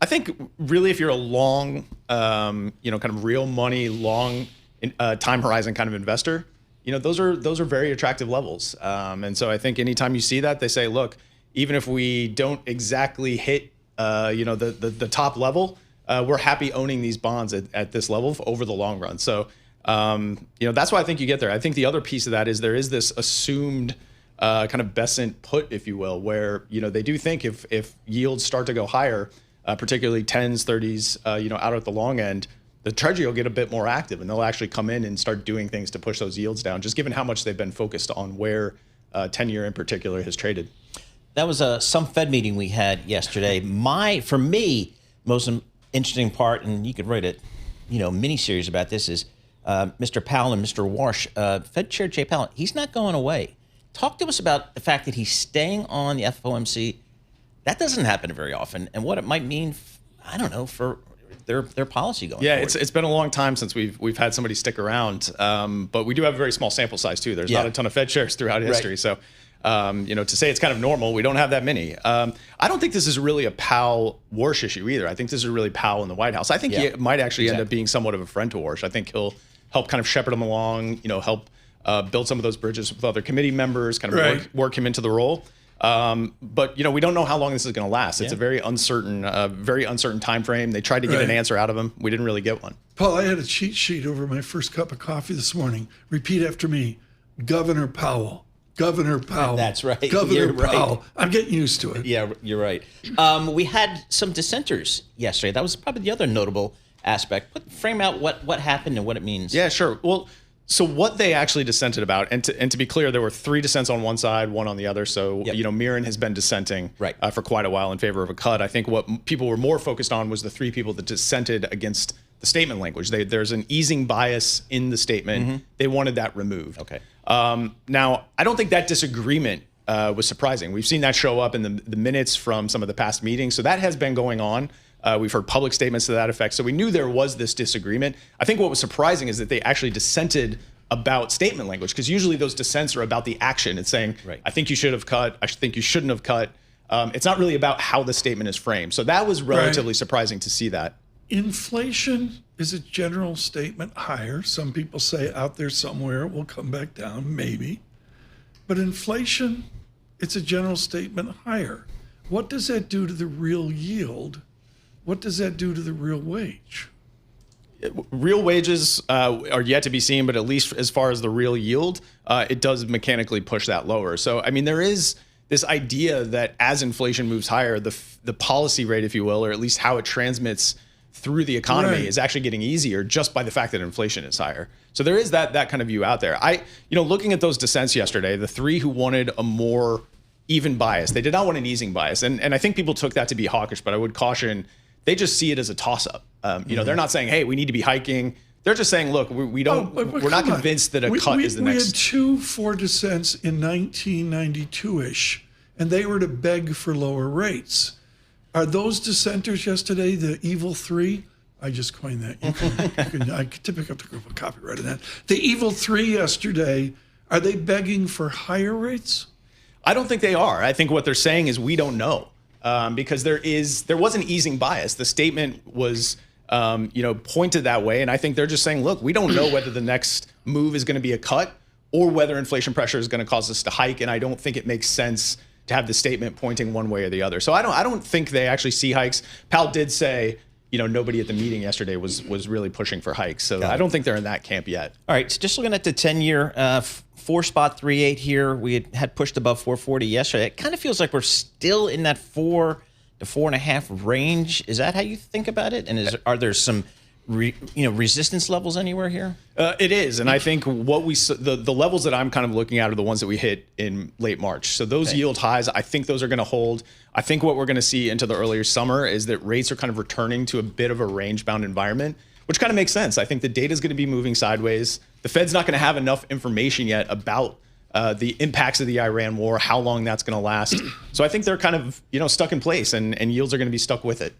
I think really if you're a long, kind of real money, long time horizon kind of investor, those are very attractive levels. And so I think anytime you see that, they say, look, even if we don't exactly hit, the top level, we're happy owning these bonds at this level over the long run. So, that's why I think you get there. I think the other piece of that is there is this assumed kind of Besant put, if you will, where, they do think if yields start to go higher, particularly 10s, 30s, out at the long end, the Treasury will get a bit more active and they'll actually come in and start doing things to push those yields down, just given how much they've been focused on where 10-year in particular has traded. That was some Fed meeting we had yesterday. For me, most interesting part, and you could write a mini series about this, is Mr. Powell and Mr. Warsh. Fed Chair Jay Powell, he's not going away. Talk to us about the fact that he's staying on the FOMC. That doesn't happen very often, and what it might mean, I don't know, for their policy going forward. It's been a long time since we've had somebody stick around, but we do have a very small sample size too. There's not a ton of Fed chairs throughout history, so to say it's kind of normal, we don't have that many. I don't think this is really a Powell-Warsh issue either. I think this is really Powell in the White House. I think he might actually end up being somewhat of a friend to Warsh. I think he'll help kind of shepherd him along, help build some of those bridges with other committee members, kind of work him into the role. But we don't know how long this is going to last. It's a very uncertain time frame. They tried to get an answer out of him. We didn't really get one. Paul, I had a cheat sheet over my first cup of coffee this morning. Repeat after me: Governor Powell. Governor Powell. That's right. Governor Powell. Right. I'm getting used to it. Yeah, you're right. We had some dissenters yesterday. That was probably the other notable aspect. Frame out what happened and what it means. Yeah, sure. Well, so what they actually dissented about, and to be clear, there were 3 dissents on one side, 1 on the other. So, Mirren has been dissenting for quite a while in favor of a cut. I think what people were more focused on was the 3 people that dissented against the statement language. There's an easing bias in the statement. Mm-hmm. They wanted that removed. Okay. Now, I don't think that disagreement was surprising. We've seen that show up in the minutes from some of the past meetings. So that has been going on. We've heard public statements to that effect. So we knew there was this disagreement. I think what was surprising is that they actually dissented about statement language, because usually those dissents are about the action. It's saying, I think you should have cut. I think you shouldn't have cut. It's not really about how the statement is framed. So that was relatively surprising to see that. Inflation is a general statement higher. Some people say out there somewhere it will come back down, maybe. But inflation, it's a general statement higher. What does that do to the real yield? What does that do to the real wage? Real wages are yet to be seen, but at least as far as the real yield, it does mechanically push that lower. So, I mean, there is this idea that as inflation moves higher, the policy rate, if you will, or at least how it transmits through the economy is actually getting easier just by the fact that inflation is higher. So there is that kind of view out there. Looking at those dissents yesterday, the 3 who wanted a more even bias, they did not want an easing bias. And I think people took that to be hawkish, but I would caution, they just see it as a toss-up. They're not saying, hey, we need to be hiking. They're just saying, look, we're not convinced that a cut is the next. We had 2 4 dissents in 1992-ish, and they were to beg for lower rates. Are those dissenters yesterday the evil 3? I just coined that. I could pick up the copyright of that. The evil 3 yesterday, are they begging for higher rates? I don't think they are. I think what they're saying is we don't know. Because there was an easing bias. The statement was, pointed that way. And I think they're just saying, look, we don't know whether the next move is going to be a cut or whether inflation pressure is going to cause us to hike. And I don't think it makes sense to have the statement pointing one way or the other. So I don't think they actually see hikes. Powell did say, nobody at the meeting yesterday was really pushing for hikes. So I don't think they're in that camp yet. All right. So just looking at the 10-year, 4.38 here. We had pushed above 440 yesterday. It kind of feels like we're still in that 4 to 4.5 range. Is that how you think about it? And are there some resistance levels anywhere here? It is, and I think what the levels that I'm kind of looking at are the ones that we hit in late March. So those yield highs, I think those are going to hold. I think what we're going to see into the earlier summer is that rates are kind of returning to a bit of a range-bound environment, which kind of makes sense. I think the data is going to be moving sideways. The Fed's not going to have enough information yet about the impacts of the Iran war, how long that's going to last. So I think they're kind of stuck in place, and yields are going to be stuck with it.